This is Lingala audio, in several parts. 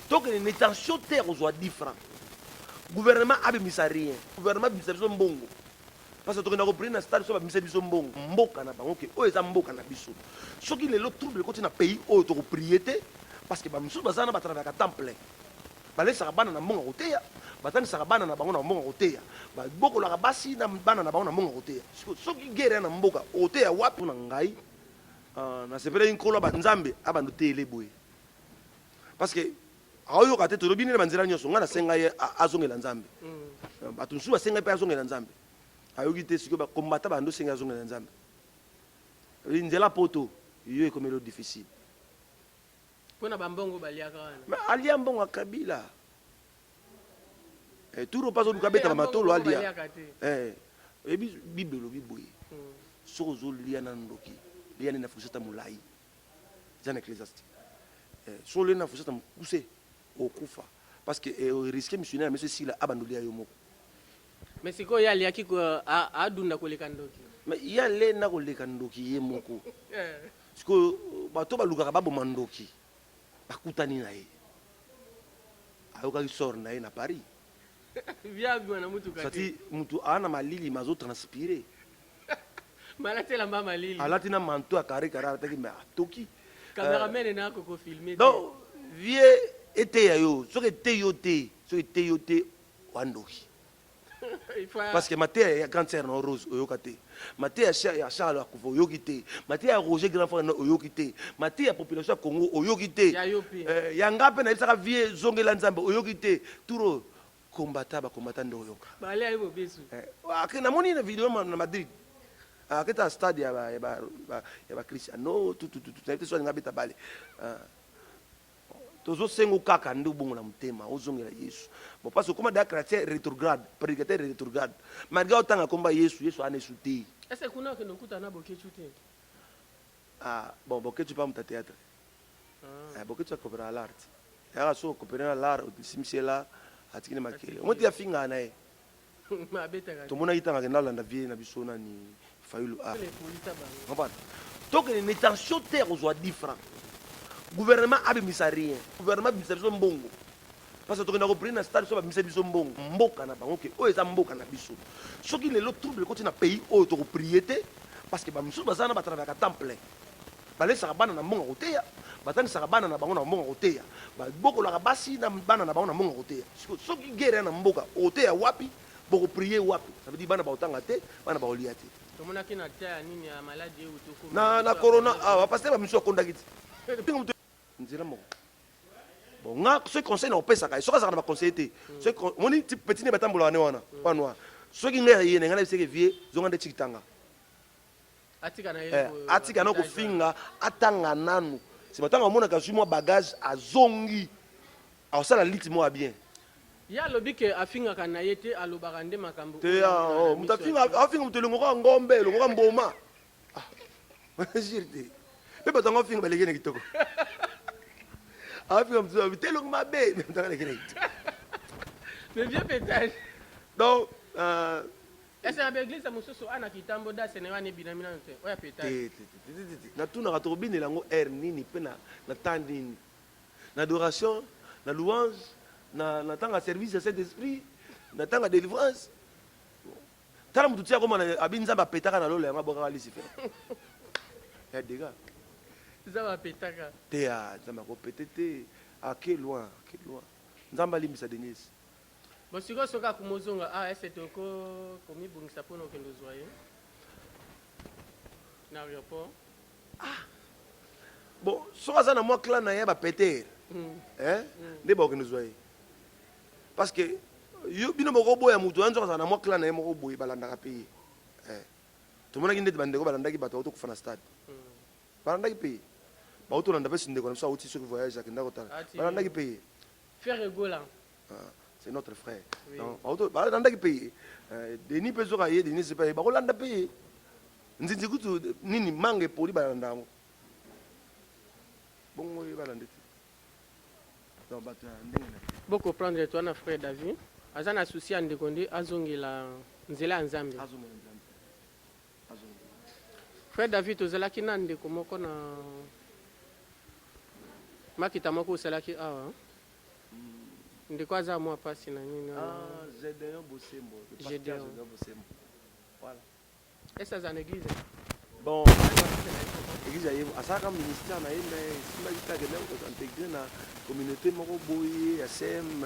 Donc, une intention terre aux 10 francs. Gouvernement a bimisa rien. Gouvernement bimisa biso mbongo. Parce que tu as repris un stade sur bimisa biso mbongo. Mboka na bango ke o eza mboka na biso. Ce qui les autres troubles côté na pays o to propriété parce que ba misu bazana ba travailler à temps plein. Ba lesa bana na mbongo koteya, batani sa bana na bango na mbongo koteya. Ba boko la basi na bana na bango na mbongo koteya. Ce qui guerre na mboka koteya wapi na ngai. Na sepele inkolo ba nzambe abandu tele boye. Parce que ayo kate to robine banzira nyoso ngana senga ye azongela nzambe batu nsuba senga pe azongela nzambe ayo kite siko ba kombata bando senga azongela nzambe nzela poto yo ekomelo difficile pona bambongo baliaka wana mais alia mbongo akabila turo pazo lukabeta matolo alia ebi bibelo biboye sozo lia na ndoki lia na fusata mulai jana ecclesiastique so le na fusata mukuse okufa parce que risque missionnaire mais ceci là abandolia yo moko mais siko ya lia kiko adunda koleka ndoki mais ya le na koleka ndoki ye moko siko bato baluka babo mandoki bakutani na ye ayoka sort na ye na Paris via bwana mutu kati sati mutu ana malili mazo transpirer malate la mama lili alatina manto akare kara taki mais atoki cameraman na ko filmer donc vie était yo ce que était yo té ce que était yo té wandoki parce que maté ya cancer na rose oyokate maté ya Charles akufa oyokite maté ya Roger grand frère oyokite maté ya population ya Congo oyokite ya ngape na isaka vie zongela nzambe oyokite turo combattant ba combattant ndoyoka bale ayo besu akena moni na vidéo na Madrid aketa stade ya ba Cristiano tout na été so ngabeta bale tozo sengo kaka ndu bongo na mutema ozongela Yesu bon parce que comme da chrétien rétrograde prédicateur rétrograde malgré autant komba Yesu ane souté est-ce que kuna ke nokuta na bokechu te bon bokechu pa muta théâtre bokechu kopera l'art ya so kopera l'art simsela atikine makele moti ya finga na e mabeta to mona itanga ke ndalanda vie na bisona ni fayulu donc une intention terre aux 10 francs. Gouvernement a bimisa rien. Gouvernement bimisa biso mbongo. Parce que tu as repris un stade sur bimisa biso mbongo. Mboka na bango ke o eza mboka na biso. Ce qui les autres troubles côté na pays o to propriété parce que ba misu bazana ba travailler à temps plein. Ba lesa bana na mbongo koteya, batani sa bana na bango na mbongo koteya. Ba boko la basi na bana na bango na mbongo koteya. Ce qui guerre na mboka koteya wapi boko prier wapi. Ça veut dire bana ba otanga te, bana ba olia te. Tomona kina tia nini ya maladie utoko. Na corona passer ba misu akondakiti. Nzela moko bon nga ce conseil na opesa ka soka na ba conseiller ce moni petit ne batambola wane wana wanwa ce qui ngaya yene ngana biseke vie zonga de chitanga atika na yego atika na ko finga atanga nanu c'est batanga mona ka moi bagage azongi awsala lit mo bien ya lobike afinga kana yete alobaka nde makambo te mutafinga afinga mutelongo ko ngombe longo ko mboma jirte pe batanga finga balekene kitoko Afrique comme ça, t'es long ma bête, mais t'as les grecs. Mais viens pétage. Donc, est-ce que l'église a monsieur so ana kitambo da Sénégal ne binamina nte. Oya pétage. Na tuna ka tobine lango nini pe na tandini. Na adoration, na louange, na tanga service de cet esprit, na tanga délivrance. Tala mutu tia koma na abinza ba pétaka na lolo ya maboka ali sife. Ya dégâts. Ça va pétaka. Théa, ça m'a répété. À quel loin, Nzamba limisa Denis. Bon, si vous soka kumozonga, est-ce que toko komi bungisa pono kendo zoye? Na aéroport. Bon, soka ça na moi clan na ya ba péter. Ne ba kendo zoye. Parce que yo bino moko boya mutu anzo ça na moi clan na moko boye balanda ka payer. Tout le monde qui ndete bandeko balanda ki bato ko fana stade. Balanda ki payer. Bah autour de la comme ça aussi ceux qui voyagent à Kindakotala. Balanda qui paye. Frère Egola. C'est notre frère. Donc autour balanda qui paye. Denis peso kaye Denis c'est pas. Bah Rolanda paye. Nzinzi kutu nini mange poli balanda. Bon oui balanda. Donc bato ndenge. Beaucoup prendre toi na frère David. Azana souci ande konde azongela nzela nzambe. Frère David ozala kinande komoko na makita moko osalaki awa ndeko aza mwa pasi na nini Gédéon Bosembo. Gédéon Bosembo. Voilà. est-ce que aza na église Bon, église aye asaka ministère na ye mais simba kitaka même ko intégrer na communauté moko boye ya sem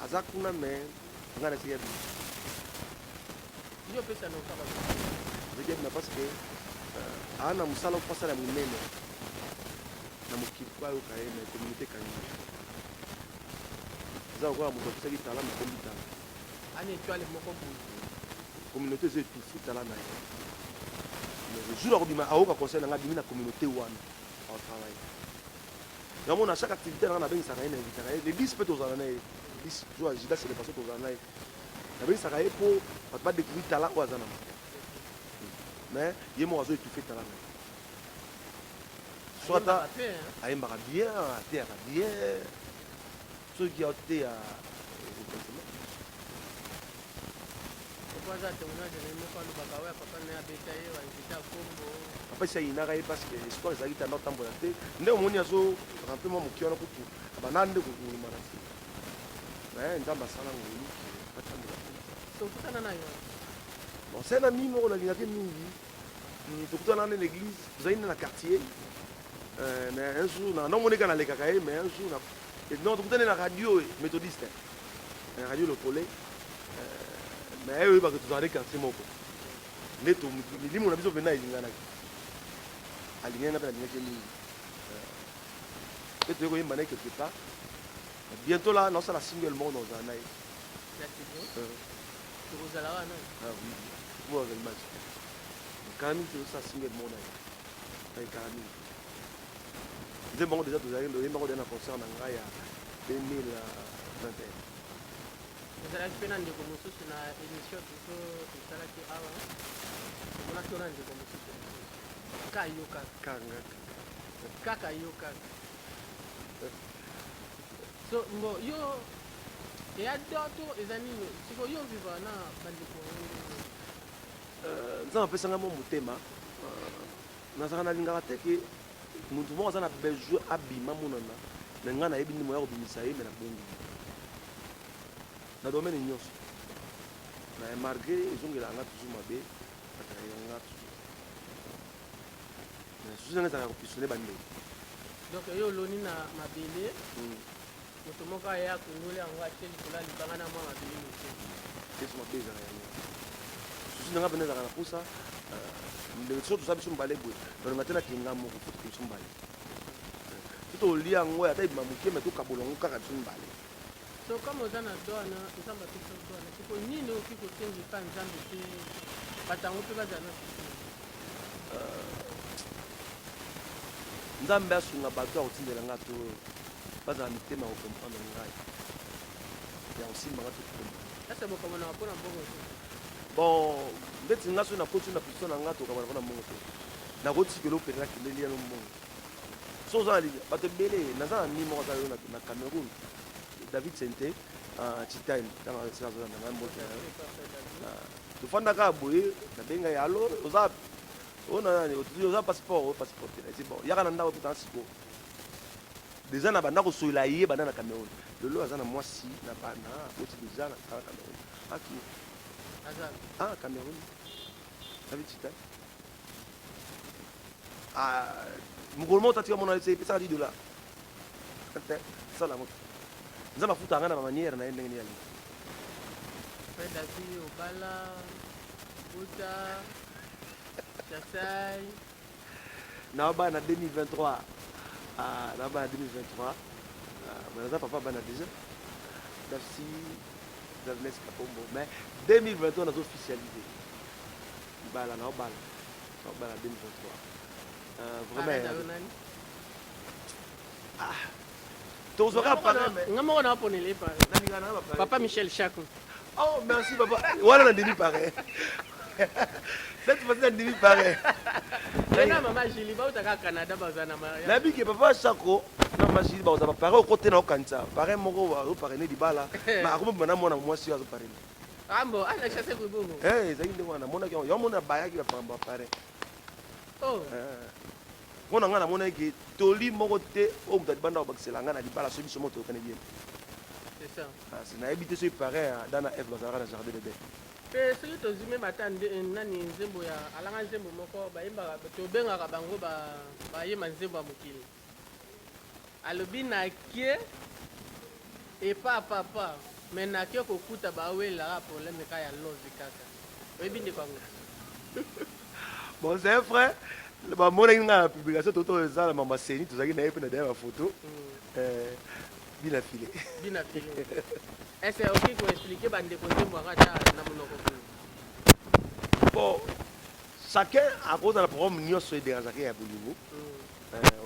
aza kuna mais ngana siya bi. yo pesa no kaba Zeke na parce que ana musala kupasa la munene na mukipwa yo kaye na communauté kanyi. Za kwa muto kusaki tala na kombita. ani étoile moko bu Communauté c'est tout fout tala na ye. Le jour où bima aoka conseil na ngabimi na communauté wana au travail. Yamo na chaque activité na bengi saka ina invité na l'église peut aux années 10 jours agida c'est les passer aux années. Na bengi saka pour pas découvrir talent ou azana. Mais yemo azo étouffé talent. Soit ta aimba bien, terre bien. Ceux qui ont été à après ça il n'a rien parce que l'histoire est arrivée à notre temps pour la tête. Nous on y a zo rapidement mon cœur pour tout. Banane de vous manasi. Mais dans ma salle on dit pas tant de. So kutana nayo. Bon c'est un ami on a lingaté mingi. Tout dans l'église, vous avez dans le quartier. Mais un jour non on est dans les kakaé mais un jour et non tout dans la radio méthodiste. La radio le collé. Mais eux parce que tout dans les quartiers moko. Neto milimu na biso vena ilingana. Alingana na bien que et tu vois quelque part. Bientôt là, non, ça la single mode dans un aïe. Tu vous allez là, non? Ah oui, vous avez le match. Quand même, tu veux ça single mode aïe. Quand même. J'ai bon déjà, vous avez donné un concert en Angaïa 2021. Vous allez faire un découverte sur la émission de Salaki Awa. On a fait un découverte. Kayoka. Kakayoka. So mbo yo ya doto ezanini siko yo viva na bandiko nzamba pesanga mo motema nazaka nalingaka te ke mutu moko aza na besoin abima monana me ngai nayebi ndimo ya kobimisa ye me na bongi na domaine nyonso na malgré ezongela nga toujours mabe atayanga susu nanga ezalaka kopisione bandeko donc yo oloni na mabele moto moko aya kundule yango atie likolo ya libanga na mwa mabele moke keso mabe ezala yango susu nanga pene ezalaka na posa so toza biso mbale boye tolinga te nakenga moko fo toke biso mbale so tolia yango ata ebima moke me tokabola yango kaka biso mbale so comme oza na doana nzambe apesa doana siko nini oki kosenga epa nzambe te bato yango mpe bazala na susi nzambe asunga bato ya kotindela nga to bazala mitema ya kokomprendre ngai ya kosimbanga to kokoma asa bokamonaka mpona mbongo te bon ndeti nga soki nakoti na position na nga tokamana mpona mbongo te nakotikela okende nakendeli yano mbongo so oza na lilia bato ebele naza na mi moko aza yo na Cameroun David Sente Chitime ntango asika azoza na ngai mboki tofandaka boye nabenga ye alo oza oza passeport te nasi bon yaka na ndako totanga sikoyo déjà na banda kosolela ye banda na Cameroun lelo aza na mwasi na bana oti déjà na Cameroun aki Cameroun David Chitime mokolo moko tatika mona epesaka $10 sala moto nzambe afuta nga na bamanière na ye ndenge niyali David Obala Buta Chasai na bana 2023 na bana 2023 naza papa bana déjà dafsi Davnes Kapombo mais 2023 nazo officialisé bala na bala 2023 vraiment tozwaka pare nga moko na waponele pare papa Michel Chako oh merci papa wana na demi pare cette fois na demi pare na mama Julie bautaka Canada baza na mariage nabi ke papa Chako na mama Julie baza pare okote na okanisa pare moko opare ne dibala na akoma bana mona mwasi azo pare ambo ana chasse kubungu ezali nde wana mona yo mona bayaki bapamba pare oh on a un monnaie qui toli moroté au bout de bande au baxelanga na libala so biso moto okane bien. C'est ça. Ah, c'est na habité ce pareil dans la F bazara na jardin de bébé. Pe soki tozwi matande nani nzembo ya alanga nzembo moko bayembaka tobengaka bango bayemba nzembo ya mokili alobi nakie epa papa me nakie kokuta bawelaka problème ka ya love kaka oyebi ndeko yango. Bon, c'est vrai. Le moment où on a publication, tout le temps, maman Séni, tout ça, il y a une dernière photo. Bien affilé. Bien affilé. Est-ce que ok pour expliquer bandeko nzembo ngata na monoko kuna? Bon, chacun à cause de la problème nous sommes des gens qui ont boulot.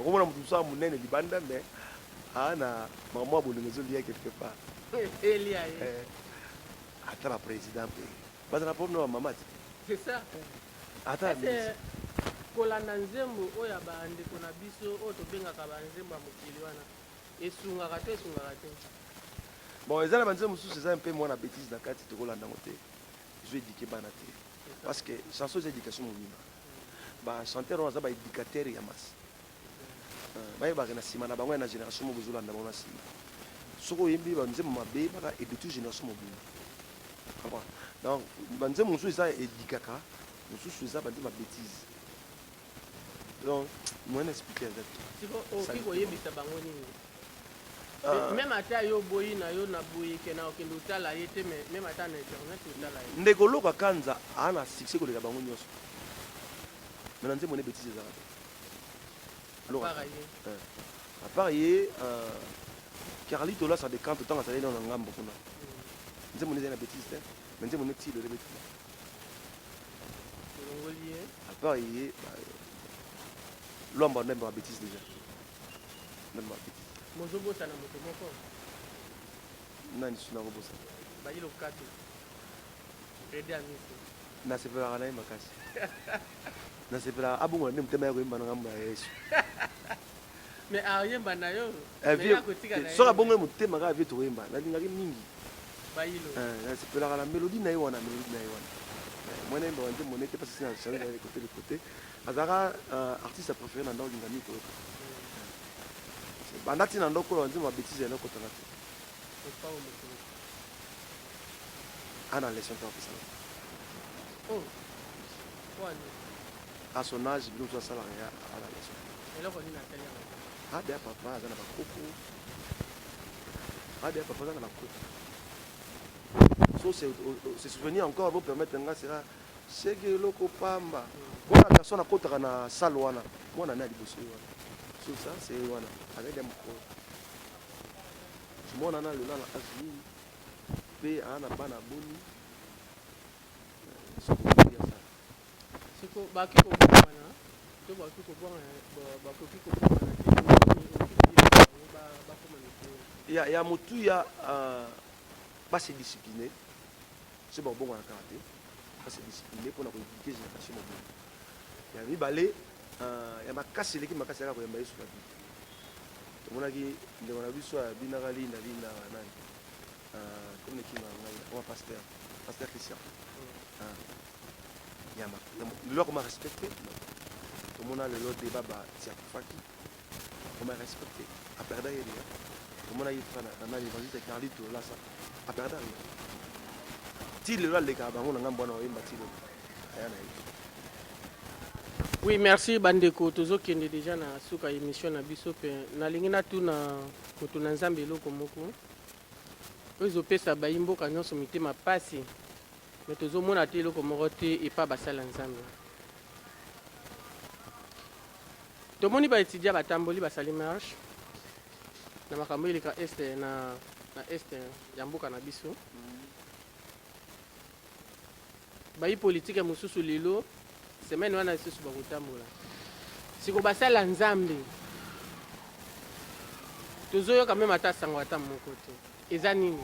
On a tout ça, mon aîné libanda, mais ana maman boulot nous lié quelque part. Elie. Attends la présidente. Pas de la problème maman. C'est ça. Attends. Kolanda nzembo oyo ya bandeko na biso oyo tobengaka banzembo ya mokili wana esungaka te esungaka te. Bon, eza na banzembo mosusu eza mpe mwana bêtise na kati tokolanda yango te ezoédike bana te parce que chanson eza éducation mobima bachanteur wana aza baéducateur ya masi bayebaka na nsima na bango ya na génération moko ezolanda bango na nsima soki oyembi banzembo mabe baka éducture génération mobima. Donc banzembo mosusu eza édikaka mosusu eza banzembo ya bêtise. Donc, moi, je explique exactement. Si vous avez dit même à yo boyi na yo na boyi kena okendo tala yete même à na internet tala yete. Ndekolo ka kanza ana succès ko leka bango nyoso. Mais nanze moné bêtise za. Alors à part yé Carlito là ça décante tant ça aller dans ngambo kuna. Nze moné na bêtise mais nze moné ti le bêtise. À part yé l'homme n'a pas bêtise déjà. N'a pas bêtise. Mozobo ça na moto moko. Nani suna robosa. Ba ilo kato. Aider ami. Na se pela na makasi. Na se pela abungo na mtema yako imba ngamba Yesu. Mais ayemba na yo. So ka bongo mtema ka vie to imba. Na linga mingi. Ba ilo. Na se pela la mélodie na yo wana mélodie na yo wana. Moi n'aime pas mon était parce que c'est changer de côté. Azara artiste préféré dans le Lingami ko. Bandati na ndoko lo nzima bêtise na kota na. Ana leçon ta pour ça. Oh. Quoi? À son âge, il nous a salarié à la leçon. Et là on est na télé. Ah bien papa, azana ba koko. Ah bien papa azana na koko. So c'est souvenir encore vous permettre nga sera sege loko pamba. Voilà garçon na kota na salwana. Moi na na liboso wana. So ça c'est wana. Avec des moko. Moi na na le na azini. Pe ana bana boni. Siko ba ki ko bwana. To ba ki ko bwana ba ko ki ko bwana. Ya motu ya pas se discipliner. C'est bon bon en karaté. Pas se discipliner pour na ko éduquer génération mobile. Ya mi balé ya makasi leki makasi ya ko yamba yesu kabi. To mona ki ndeko na biso ya binakali na lina nani. Comme qui m'a pasteur Christian. Ya ma le loi comment respecter. To mona le loi débat ba tia faki. Comment respecter. A perdre il y a. To mona yi fana na l'évangile Carlito là ça. A perdre. Ti le loi le ka bango na ngambo na oyemba ti le. Aya na yi. Oui, merci bandeko tozokende déjà na suka émission na biso pe nalingi na tuna moto na nzambe eloko moko oyo ezopesa bayimboka nyonso mitema pasi me tozomona te eloko moko te epa basala nzambe tomoni baétudia batamboli basali marche na makambo eleka este na este ya mboka na biso bayi politike mosusu lelo semaine wana lisusu bakotambola siko basala nzambe tozoyoka meme ata sango ata moko te eza nini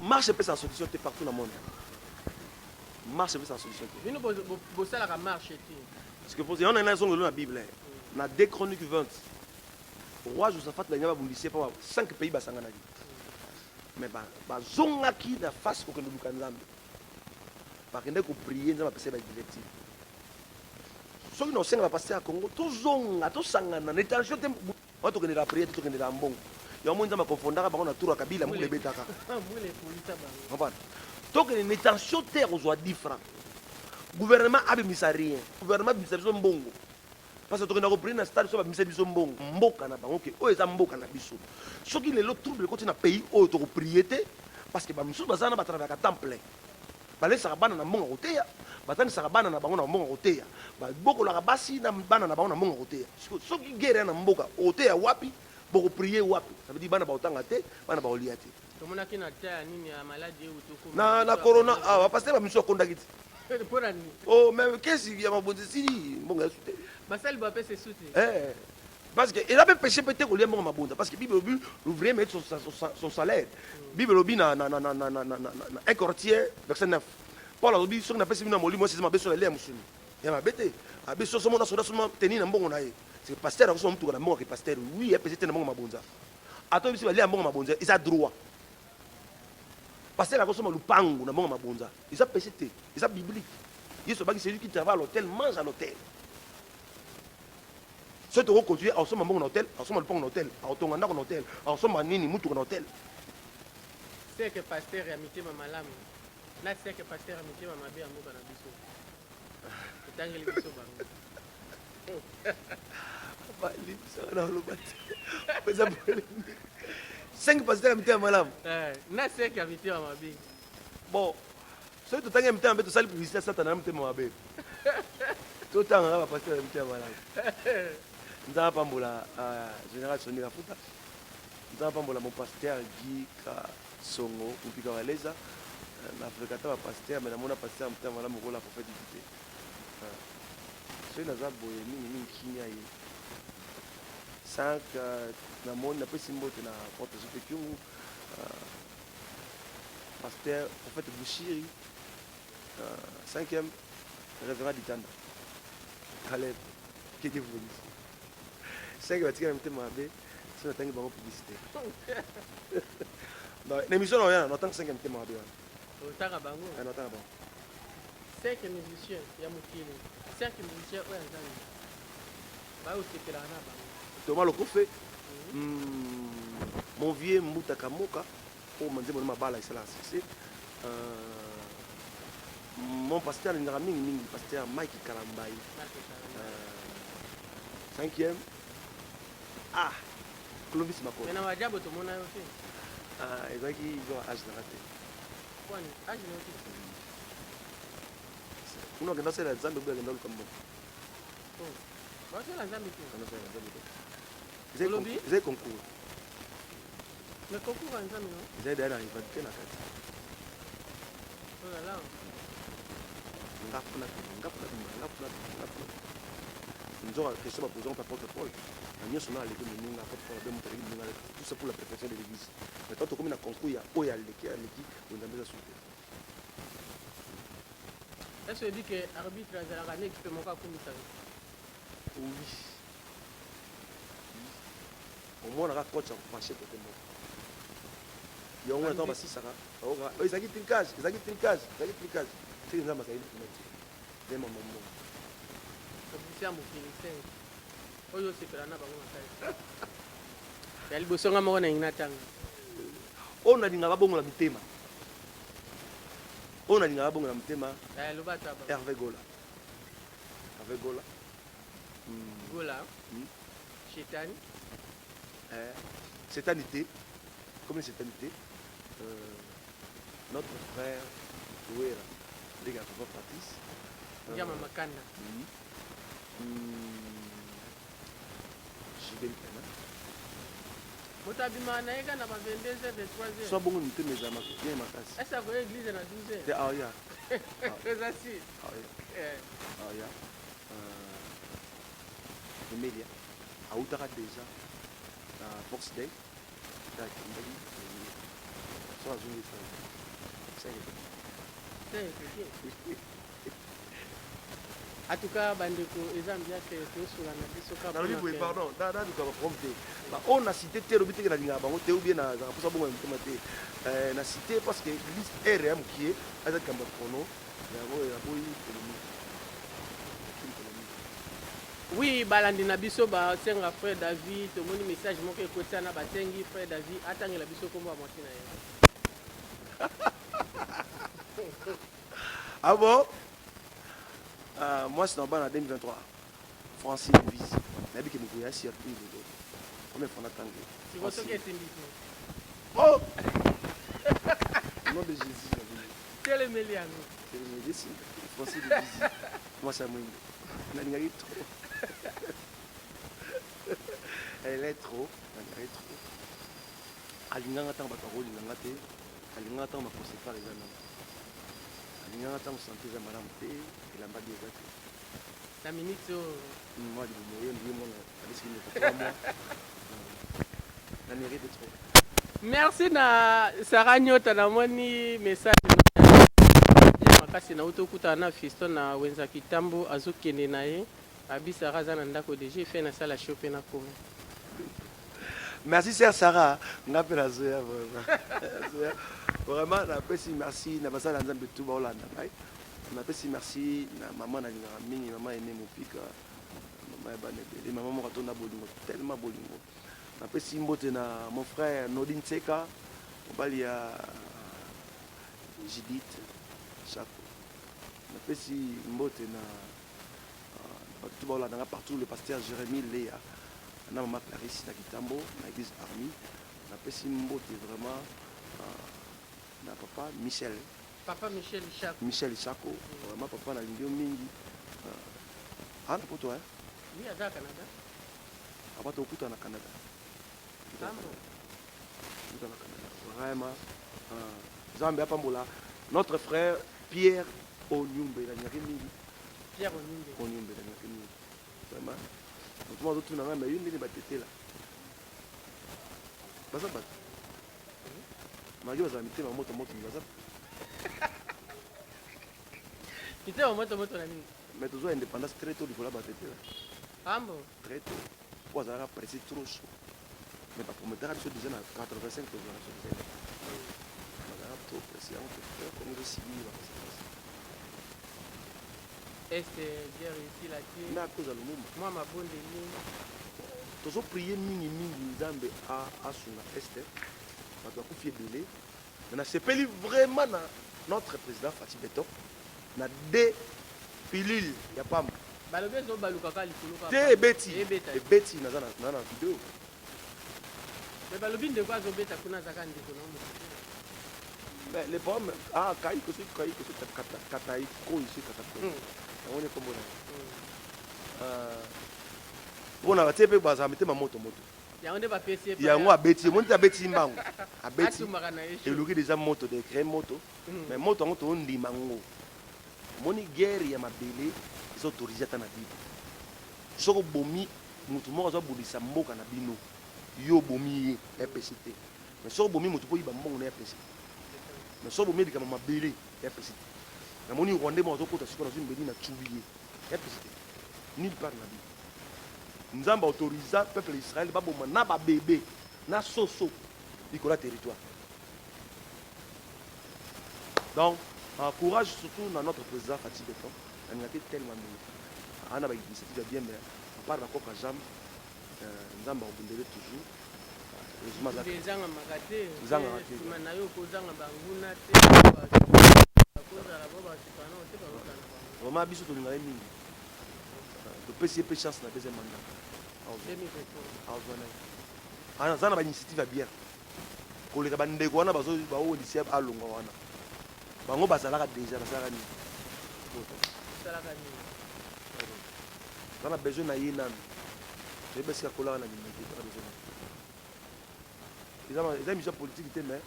marche peut sa solution partout dans le monde. Marche peut sa solution. Bino bosalaka marche te parce que on a une raison de la Bible na 2 Chroniques 20 roi Josaphat na nyaba bundisier pa 5 pays basanga na li mais ba zonga ki na face ko kendo luka nzambe bakende ko prier nzambe pese ba directive soki na osenga bapaster ya congo tozonga tosangana na étention te oyo tokendela priere te tokendela mbongo yango moi nzambe akofondaka bango na tour ya kabila mbula ebetaka comprendre tokende na étention te ya kozwa 10 francs gouvernement abimisa rien gouvernement abimisa biso mbongo parce que tokenda koprie na stade so babimisa biso mbongo mboka na bango ke oyo eza mboka na biso soki lelo trouble ekoti na pays oyo tokoprie te parce que bamisusu baza na batravaka temps plein balesaka bana na mbongo koteya batandisaka bana na bango na mbongo koteya babokolaka basi na bana na bango na mbongo koteya soki guerre na mboka oteya wapi bokoprie wapi ça veut dire bana baotanga te bana baolia te tomonaki na tia nini ya maladi eutuku na corona awa paster bamisu akondaki te mpona nini oh mais kesi ya mabonzi sili mbongo ya sute basali bapesa esu te parce que il a même péché peut-être kolia mbongo mabonza parce que bible lobi l'ouvrier mérite son salaire bible lobi na un quartier verset 9 paul alobi soki napesi bino na molimo esisi mabe so elia mosuni ya mabe te abe so somona soda soma teni na mbongo na ye c'est pasteur akosoma mutuka na mbongo ke pasteur oui epesi te na mbongo mabonza ato bisi balia mbongo mabonza eza droit pasteur akosoma lupangu na mbongo mabonza eza péché te eza biblique yesu abaki celui qui travaille à l'hôtel mange à l'hôtel soki tokokontinue aosomba mbongo na hôtel aosomba lupango na hôtel aotonga ndako na hôtel aosomba nini mutuka na hôtel seke paster ya mitema malamu na seke paster ya mitema mabe ya mboka na biso etangeli biso bango cinq paster ya mitema malamu na seke ya mitema mabe bon soki totangi ya mitema mabe tosali publicité ya satana na mitema mabe totanga kaka paster ya mitema malamu nzambe apambola général Soni Kafuta nzambe apambola mon pasteur Guy Kasongo mpika waleza na fréquenta bapaster me namona paster ya mitema malamu kola prophète dité soki naza boye mingi kimia ye sank namoni napesi mbote na porte jope kiungu pasteur prophète Bouchiri 5e révérend Ditanda Caleb qui Dieu vous bénisse 5 batika na mitema mabe so natangi bango publicité na émission na oyana notanga 5 ya mitema mabe wana otanga bango notanga bango seke musicien ya mokili seke musicien oyo nzambe baosepelaka na bango Thomas Lokofe mon vieux Mbuta Kamoka oyo manzembo na mabala esala succès mon pasteur alingaka mingi pasteur Mike Kalambai 5e Clovis Makolo na majabo tomona yo te ezalaki zo age na te kwani age na te kuna okenda sala nzambe oyo akenda luka mbongo basala nzambe te ezali concours mais concours ya nzambe no ezali daya na rivalité na kati olala ngafuna nzoka question bapozango pa porte paul na nyonso na aleki moninga porte paul abe moto aleki moninga tout ça pour la perfection de l'église mais tant tokomi na concours ya oyo aleki onzambe eza sute est-ce que dit que arbitre azalaka na équipe moko akumisaka oui omonaka coach akopanche kote moko yango na ntango basisaka ezalaki trinkage soki nzambe azali lifinati ndema mombongo obisi ya mokili 5 oyo osepela na bango makasi ya liboso nga moko nalingi natanga oyo nalingaka bongola mitema loba ta Hervé Gola gola chetani sétanité comme sétanité notre frère Ouera les gars papa Patrice Njama Makanda Jibel Pena moto abima na ye kana ba 22h 23h so bongo mitema ezala bien makasi est-ce que église na 12h te ya ezasi ya Emilia autaka déjà na box day takindaki so azongi en tout cas bandeko eza ambiance tosola na biso pardon naluka baprompte oyo na cité te elobi teke nalingaka bango te obie nazaka mposa bongo ya mitema te na cité parce que église ere ya mokie aza likambo ya prono yango yaboyi Oui, balandi na biso ba senga frère David, tomoni message moko ekotia na basengi frère David, atangela biso kombo mwasi na ye. Ah bon? Moi, c'est en bas en 2023. Francis Visi. Nabi qui me voyait surpris. Combien de fois on a tangué? Si vous toquez Timbito. Oh! Au nom de Jésus. C'est le Méliano. C'est le médecin. Francis Visi. Moi, c'est moi. Elle est trop. Elle est trop. Elle est trop. Alinganga tant bakaro linganga te. Alinganga tant bakosefa les années. Alinganga tant santé za madame te. Il a pas dit ça. La minute. Moi, je me dis, moi. La mérite est trop. Merci na Sarah Nyota na moni message ya makasi na utokuta na Fiston na wenza kitambo azokende na ye abi Sarah za na ndako déjà fait na sala choper na komo. Merci sœur Sarah, ngape la zoya vraiment. Vraiment na pesi merci na basala nzambe tout ba Hollande bai. Na pesi merci na maman na ngara mingi maman ene mopika. Maman ebane bele maman mo katona bolingo tellement bolingo. Na pesi mbote na mon frère Nodin Seka, mobali ya Judith Chako. Na pesi mbote na tout ba Hollande partout le pasteur Jérémy Léa. Na maman Clarisse na Kitambo na église Army. Na pesi mbote vraiment na papa Michel. Papa Michel Chako. Michel Chako, vraiment papa na lingio mingi. Ah na poto hein? Oui, à Canada. Après tu okuta na Canada. Vraiment. Zambia Pambola. Notre frère Pierre Onyumbe, il a rien mingi. Pierre Onyumbe. Onyumbe, il a rien mingi. Vraiment. Tout le monde tourne mais une des battetés là. Basa bat. Mario va zamiter ma moto basa. Tu t'es au moto na nini? Mais toujours indépendance très tôt, il faut la batteté là. Ambo. Très tôt. Pour ça, presser trop chaud. Mais pas pour me dire que déjà à 85 pour trop pressé, on peut faire comme je suis Est-ce bien réussi là-dessus? na cause à l'homme. Moi, ma bonne ligne. Tu as prié mingi Nzambe à son Esther. Tu as confié belé. Mais c'est pas vraiment notre président Fatih Beton. Na deux pilules, il y a pas. Balobe zo baluka ka likolo ka. Te beti. Ebeta. Beti na vidéo. Mais balobi ndeko azobeta kuna zaka ndeko na mo. Mais les pommes, kai que c'est kata ko ici kata. On est comme ça. On a été pe baza mettre ma moto. Ya onde ba PC. Ya ngo abeti, mon ta beti mbango. Abeti. Atumaka na yesu. Et lui déjà moto de créer moto. Mais moto ngo to ndima ngo. Moni guerre ya mabele ils autorisé ta na bible. Soko bomi mutu moko zo bulisa mboka na bino. Yo bomi EPCT. Mais soko bomi mutu po iba mbongo na EPCT. Mais soko bomi dikama mabele EPCT. Na moni Rwanda mo zo kota siko na zimbeli na tchubiye. EPCT. Nulle part na bible. Nzamba autorisa peuple Israël ba boma na ba bébé na soso dikola territoire. Donc courage surtout dans notre président Fatih Beton. Il a été tellement bien. On a une initiative bien, mais à part la coca jam, nous avons toujours. Les gens ont magaté. Les gens ont magaté. Manayo kozanga banguna te. Koza la boba sipana te ba. Vraiment biso to linga mingi. To pesi pe chance na deuxième mandat. Ah, ça na initiative bien. Koleka bandeko wana bazo ba o lycée alonga wana. Bango bazalaka déjà bazalaka ni. On a besoin de y aller. J'ai besoin de coller dans les ils ont mis ça politique, mais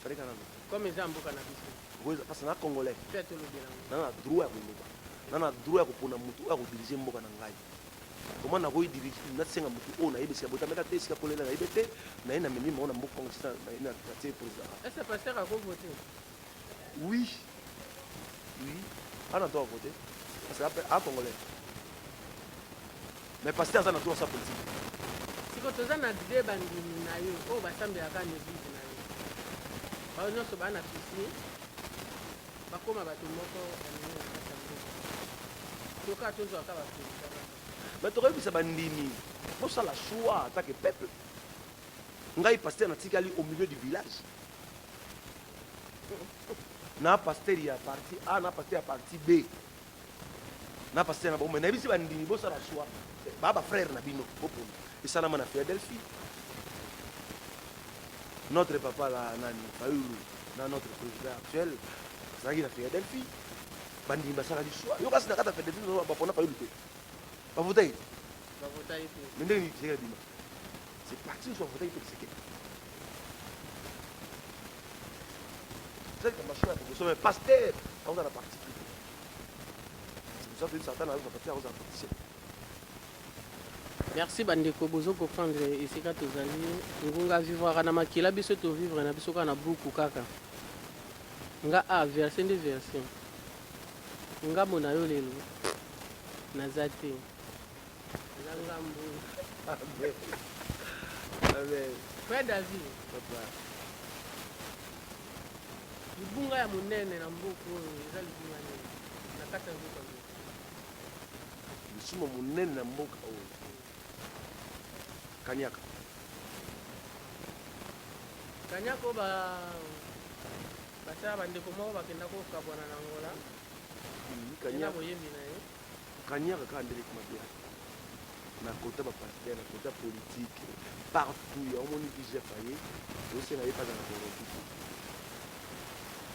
fallait qu'on a. Comme ils ont beaucoup de oui, parce que les Congolais, ils ont droit à droit pour diriger le Ngai. Comment on a dirigé notre 5 ans, on a eu des sabotages, mais la thèse qui a collé dans la IBT, mais il y a même on a beaucoup de temps, il y a un président. Est-ce que pasteur a voté? Oui. Oui. On a droit à voter. Parce que à Congolais. Mais pasteur ça na droit sa politique. Siko toza na débat ngini na yo o basambe aka église na yo. Ba nyonso bana fisi. Bakoma bato moko na assemblée. Toka tozo aka ba mais tokoyebisa bandimi bosala choix en tant que peuple. Ngai pasteur natikali au milieu du village. Na pasteur ya parti A, na pasteur ya parti B. Na pasteur na bombe na bisi bandimi bosala choix. Baba frère na bino bopona. Esalama na Philadelphie. Notre papa là nani Fayulu, na notre président actuel, ça qui a Philadelphie. Bandimi basala du choix. Yo kasi na kata Philadelphie no bapona Fayulu te. Ba voter. Ba voter te. Mais ndenge ni bima. C'est parti sur voter pour séquer. C'est que ma choix pour sommet pasteur on a la partie. C'est pour ça que Satan a parti à partir. Merci bandeko bozo comprendre esika tozali ngunga vivre na makila biso to vivre na biso kana buku kaka nga a version de version nga mona yo lelo nazate nga mbu Amen. Frère David papa libunga ya munene na mbuku eza libunga nene na kata mbuku Bisuma munene na mboka oyo Kanyaka basala bandeko moko bakenda kokabwana na ngola boyembi na ye Kanyaka ka ndele kumabia na kota bapasteur na kota politique partout ya omoni vise faye osenga ye paza na corrompu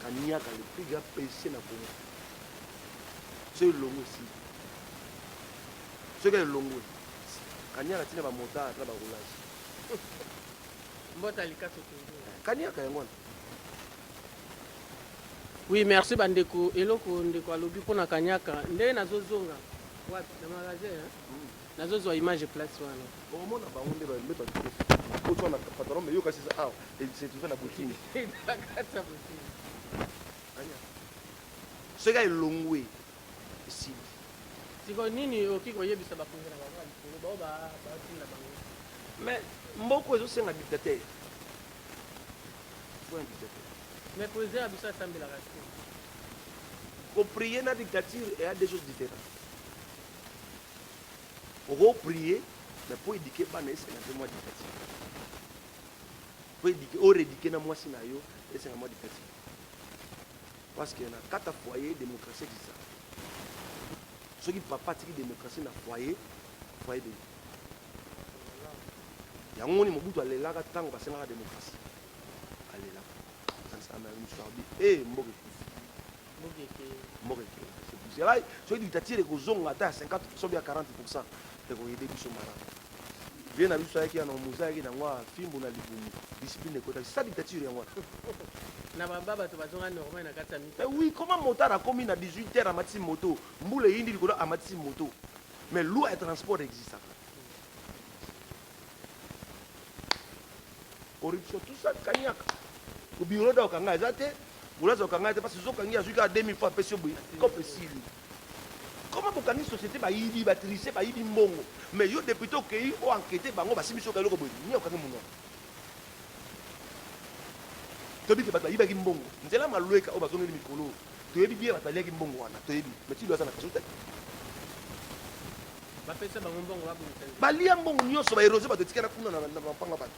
Kanyaka le plus grand péché na Congo c'est longo aussi ce que longo Kanyaka tina ba motard na ba roulage mbota likaso toujours Kanyaka yango. Oui, merci bandeko eloko ndeko alobi pona Kanyaka ndenge nazozonga wapi na magasin hein nazozwa image place wana omona bango nde ba mettre ko tona patron mais yo kasi ça ah et c'est tout fait na boutique kata boutique ce gars est longwe ici siko nini oki koyebisa bakonzi na bango likolo batinda bango mais mboko ezosenga dictateur faut un dictateur mais président ya biso asambelaka te koprier na dictature et a des choses différentes okoprier mais po éduquer bana esenga mpe mwa dictature po éduquer oréduquer na mwasi na yo esenga mwa dictature parce que na kata foyer démocratie exista soki papa atiki démocratie na foyer de yango ngoni mobutu alelaka ntango basengaka démocratie alelaka mboka ekufi soki dictature ekozonga ata ya 50% ya 40% ekoyede biso malamu vie na biso ayaki ya na moza ayaki nango fimbu na libumu discipline ekotaki sa dictature yango na baba bato bazonga normal na kati ya mita oui comment motard akomi na 18h amatisi moto mbula eyindi likolo amatisi moto mais loi ya transport existaka corruption tout ça Kanyaka obiro da okanga eza te ulaza okanga te parce que zokangi azuki a 2000 fois pesio boy kope sili comment bokangi société ba yibi ba tricher ba yibi mbongo mais yo député okei o enquêter bango basimi soka eloko boy ni okangi muno tobi ke ba yiba ki mbongo nzela malweka o bazongeli mikolo toyebi bien batalia ki mbongo wana toyebi mais tu dois ça na kaso te bapesa bango mbongo babungisa balia mbongo nyonso ba erose ba totikana kuna na mapanga bato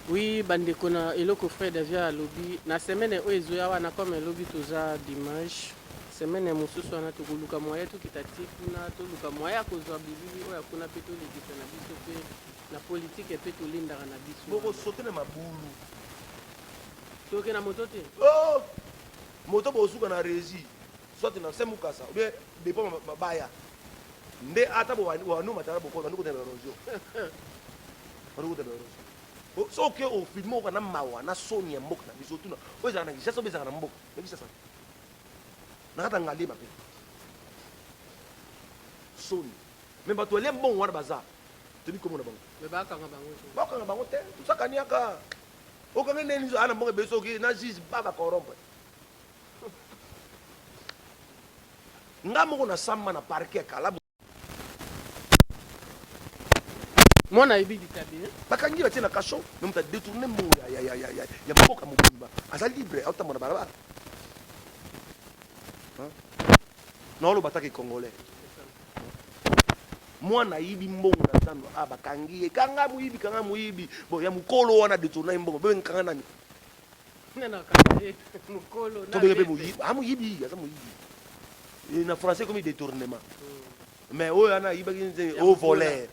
Oui, bandeko na eloko frère Davia alobi na semaine oyo ezoya wana comme elobi toza dimanche semaine mosusu wana tokoluka moya tokitati kuna toluka moya kozwa bilili oyo akuna mpe tolekisa na biso mpe na politike mpe tolindaka na biso bokosote na mabulu toke na moto te moto bosuka na régie soit na semukasa ou bien depo mabaya nde ata bowanu matala bokota ndikotela erosion ndikotela erosion soki ofilme oka na mawa na soni ya mboka na biso tuna oyo ezalaka na kisasa oyo ezalaka na mboka na kisasa na kata ngaleba mpe soni me bato alia mbongo wana baza tobi komo na bango bakanga bango te tosakaniaka okanga ndeni ana mbongo ebele soki na juge ba bakorompe nga moko na samba na parke ya kala mwana yebi ditabi bakangi batie na kasho me moto adetourne mbongo ya mboka mobimba aza libre aotambona balabala Non, le bataille congolais. Moi, naïbi mbongo na tando bakangi kanga muibi bon ya mukolo wana détourner mbongo ben kanga nani nana kanga mukolo to bebe muibi muibi ya muibi na français comme détournement mais oh yana iba kinze au voler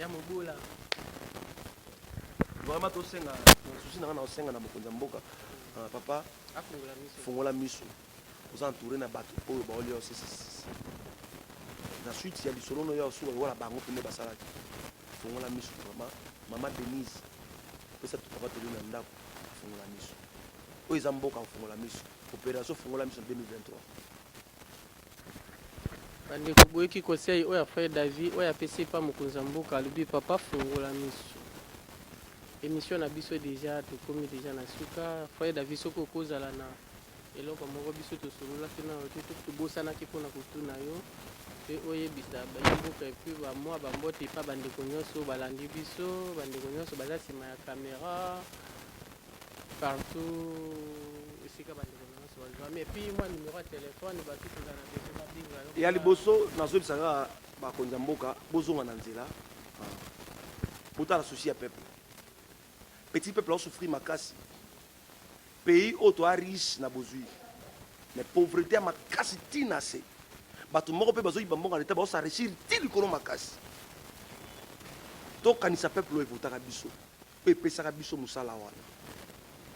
ya mubula vraiment to senga souci na senga na mokonza mboka papa fungola miso vous entouré na bato oyo ba olio sisi na suite ya lisolo no ya suwa wala bango pene basalaki fungola miso mama Denise pesa tu papa to na ndako fungola miso oyo eza mboka fungola miso opération fungola miso 2023 bandeko boyeki conseil oyo frère David oyo apesi pa mokonza mboka alobi papa fungola miso émission na biso déjà tokomi déjà na suka frère David soko kozala na eloko moko biso tosololaki na yo te tobosanaki mpona kotuna yo pe oyebisa bayimboka epuis bamwa bambote epa bandeko nyonso balandi biso bandeko nyonso baza nsima ya caméra partout esika bandeko nyonso bazwa mais epuis mwa numero ya telefone batu toza na bese babinga yo ya liboso nazobisaka bakonzi ya mboka bozonga na nzela botala souci ya peuple petit peuple asouffrir makasi pays oyo toa riche na bozwi mais pauvreté ya makasi ntina se bato moko mpe bazoyiba mbongo na leta baosarechir ti likolo makasi tokanisa peuple oyo evotaka biso mpe epesaka biso mosala wana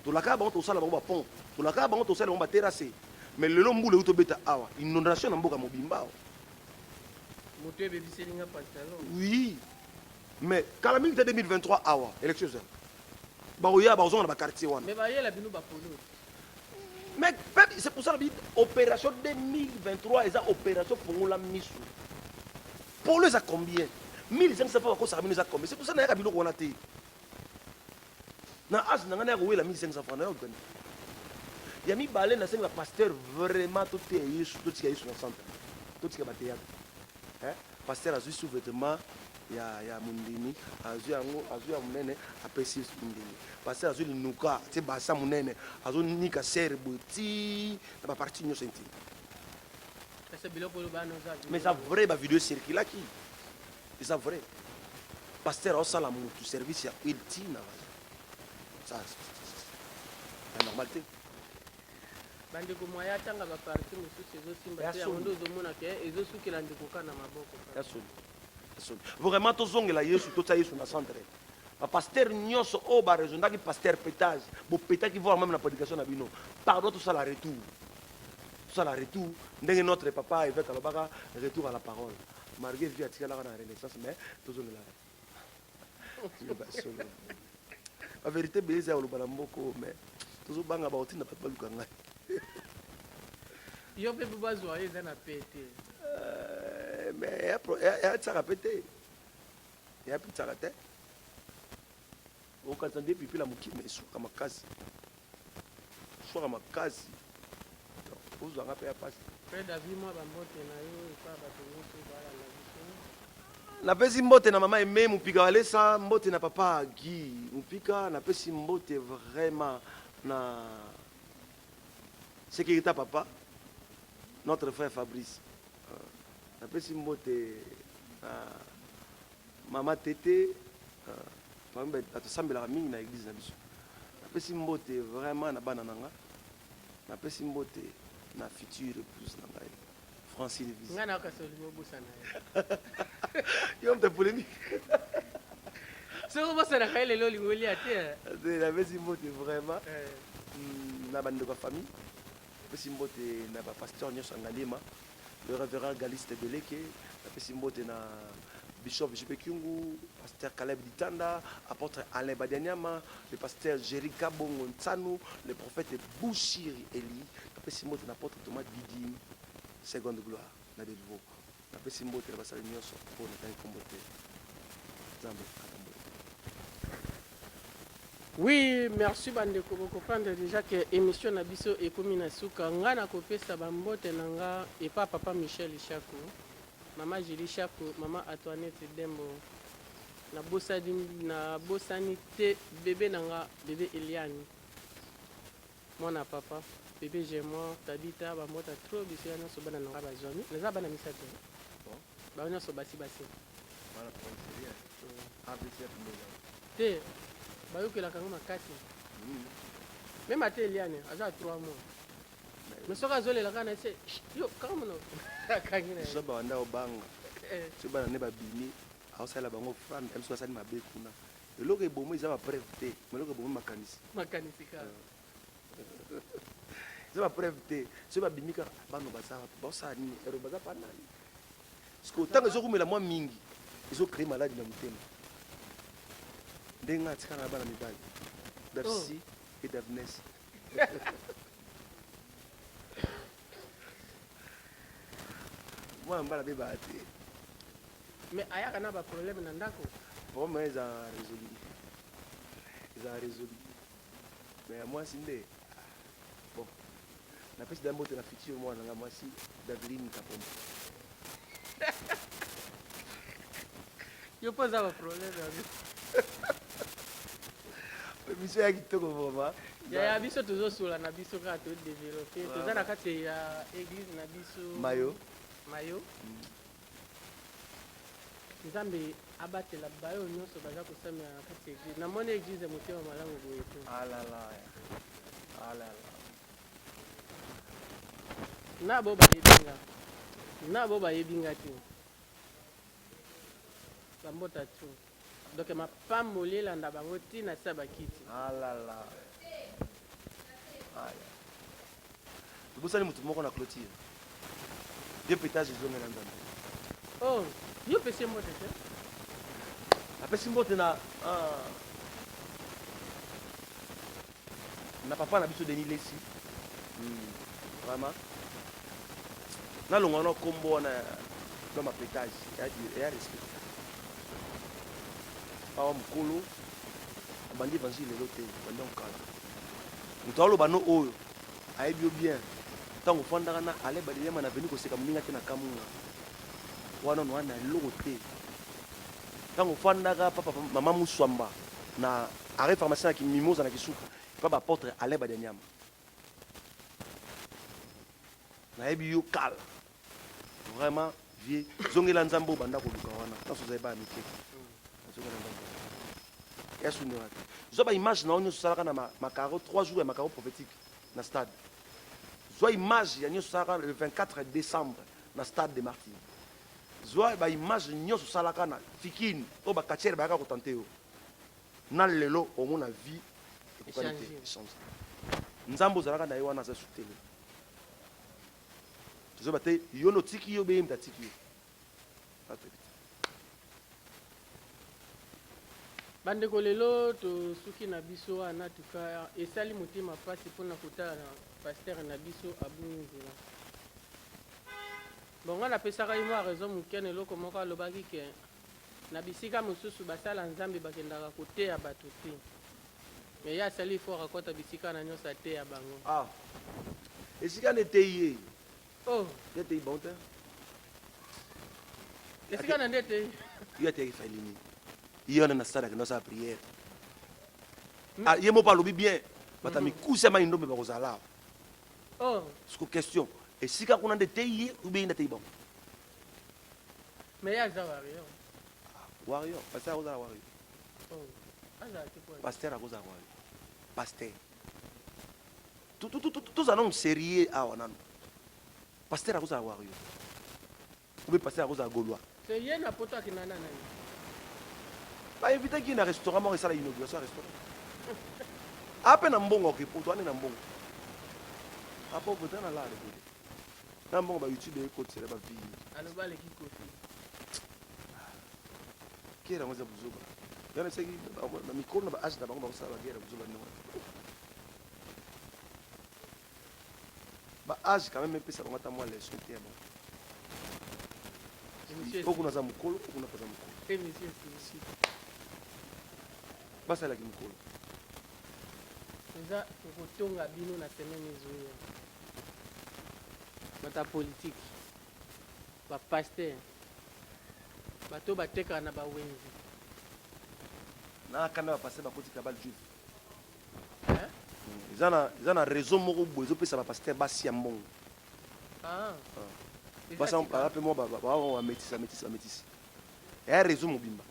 tolakaka bango tosala bango bapont tolakaka bango tosala bango baterase mais lelo mbula eyi tobeta awa inondation na mboka mobimba awa moto ebebiselinga pantalon oui mais kala mingi te 2023 awa élection ezala baoya bazonga na baquartier wana mais bayela bino bapolo mais c'est pour ça que opération 2023 eza opération fongola miso polo eza combien 1500 fois bakosaka bino eza combien c'est pour ça nayaka biloko wana te na age na ngai nayaka kowela 1500 francs nayo gani ya mibale nasengi bapasteur vraiment toteya yesu totika yesu na centre totika bateyaka pasteur azwi sous-vêtement ya mundimi azwi yango azwi ya munene apesi mundimi pasteur azwi linuka te basa munene azonika sere boti na baparti nyonso intime mais ça vrai bavideo circulaki eza vrai pasteur aosala mutu service ya huile tina ça normal te bandeko mwaya tanga baparti mosusu ezosimba te yango nde ozomona ke ezosukela ndeko ka na maboko vraiment tozongela yesu totia yesu na centre bapaster nyonso oyo baresondaki paster pétage bopetaki voir même na prédication na bino pardon tosala retour ndenge notre papa évêque alobaka retour à la parole malgré vie atikalaka na renaissance mais tozongelaka bavérité beleza ya koloba na mboko mais tozobanga baotinda bato baluka ngai yo mpe bazwa ye eza na pe te mais yatisaka pe te yapitisaka te okanisa nde pipila mokima eswaka makasi ozwanga mpe ya pasi napesi mbote na mama eme mopika walesa mbote na papa Guy mopika napesi mbote vraiment na sécurité papa notre frère Fabrice napesi mbote mama tete atosambelaka mingi na église na biso napesi mbote vraiment na bana na nga napesi mbote na future épouse na ngai Francine Visi nga na kasolingo bosana yo mte polémique soko bosana kai lelo lingoli ate napesi mbote vraiment na bandeko ya famille napesi mbote na bapasteur nyonso ngalima le révérend Galiste Beleke napesi mbote na Bishop J.P. Kyungu, pasteur Caleb Ditanda, apôtre Alain Badianyama, le pasteur Jerry Kabongo Ntsanu, le prophète Bouchiri Eli, napesi mbote na apôtre Thomas Didi, seconde gloire, na de nouveau. Napesi mbote na basali nyonso po na tangi kombote. Nzambe akambote. Oui, merci bandeko bokofanda déjà que émission na biso ekomi na suka nga na kopesa bambote na nga epa papa Michel Chako. Mama Julie Chako, Mama Antoinette Dembo, na bosani te bébé nanga, bébé Eliane, mwana papa. bébé gémant tabita bamota trop biso ya nyonso bana nanga bazwami eza bana misato bango nyonso basi te bayokelaka yango makasi meme ate eliane aza 3 mois mais soki azolelaka na se yo kaka mono akangi na so bawanda obanga so bana ne babimi aosala bango frane biso basali mabe kuna eloko ebomo eza bapreuve te eloko ebomo makanisi kaka eza bapreuve te so babimi kaka bano baza baosala nini ero baza pa nani parceke ntango ezokumela mwa mingi ezocrée maladi na motema ndenge atikana na bana mibali darcy et davnes mwana mbala bebaa te mais ayaka na baproblème na ndako problème eza résolu mais ya mwasi nde bon napesi da mbote na futur mwana nanga mwasi daveline kapombe yo mpo eza baproblème yango émission ya kitoko vraiment ya biso tozosula na biso kaka todevelope toza na kati ya église na biso mayo nzambe abatela bayo nyonso baza kosamela na kati ya église namoni église motema malamu boye te na bo bayebinga te bambota tu donc mapamboli elanda bango ntina sa bakiti tobosani motu moko na clôture ye pétage ezongela nzambe yo pesi mbote te apesi mbote na papa na biso Denis Lesi vraiment nalongwa na kombo wana na mapétage ya respect awa mokolo abandi évangile lelo te bandi okala moto aloba no oyo ayebi yo bien ntango ofandaka na aleba liyama na veni koseka moninga te na kamunga wana no wana eloko te ntango ofandaka papa mama muswamba na arrêt pharmacien na kimimoza na kisuka pa baportre aleba de nyama nayebi yo kala vraiment vie zongela nzambe obanda koluka wana ntanso ozali baya mike zongela nzambe yasunira te zwa baimage na yo nyonso osalaka na makaro 3 jours ya makaro prophétique na stade zwa image ya nyonso osalaka le 24 décembre na stade de martyr zwa baimage nyonso osalaka na fikini oyo bakatiere bayaka kotante yo na lelo omona vie ekokani te échange nzambe ozalaka na ye wana aza sutele tozoba te yo notiki yo beyembi tatiki yo bandeko lelo tosuki na biso wana tuka esali motema mpasi mpona kotala na paster na biso abungi nzela bongo napesaka ye mwa raison mokene eloko moko alobaki ke na bisika mosusu basala nzambe bakendaka koteya bato te me ye asali fo akota bisika na nyonso ateya bango esika neteyi ye neteyi bon te esika na nde eteyi yo ateyaki falini ye wana na stade akenda osala priere ye moko alobi bien bato ya mikusi ya mai ndombe bakozala siko question esika kuna nde eteyi ye obeyi nde ateyi bango me ye aza wario wario paster akozala wario paster akozala wario paster tozala nano sérieux awa nano paster akozala wario obe paster akozala gaulois ye na poto akinana nani bainvitaki na restaurant moko esala inauguration ya restaurant ape na mbongo okepoto ane na mbongo apopota na lale bole na mbongo bayoutube ekotisela bavie aloba aleki kofi kera yango eza buzoba yana eseki na mikolo na baage na bango bakosala bagere buzoba ndenge baage quand même epesa bango ata mwa leson te ya bango okuna aza mokolo okuna aza mokolo basalaki mokolo eza kotonga bino na semaine ezoya bata politike bapaster bato batekaka na bawenzi nakanda bapaster bakotika bal juive eza na raison moko boye ezopesa bapaster basi ya mbongo bape mo bametisi eya raison mobimba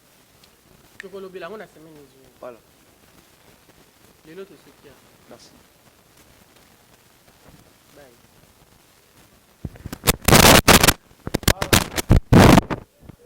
tokolobela yango na semaine ezwi voilà lelo tosokia merci bye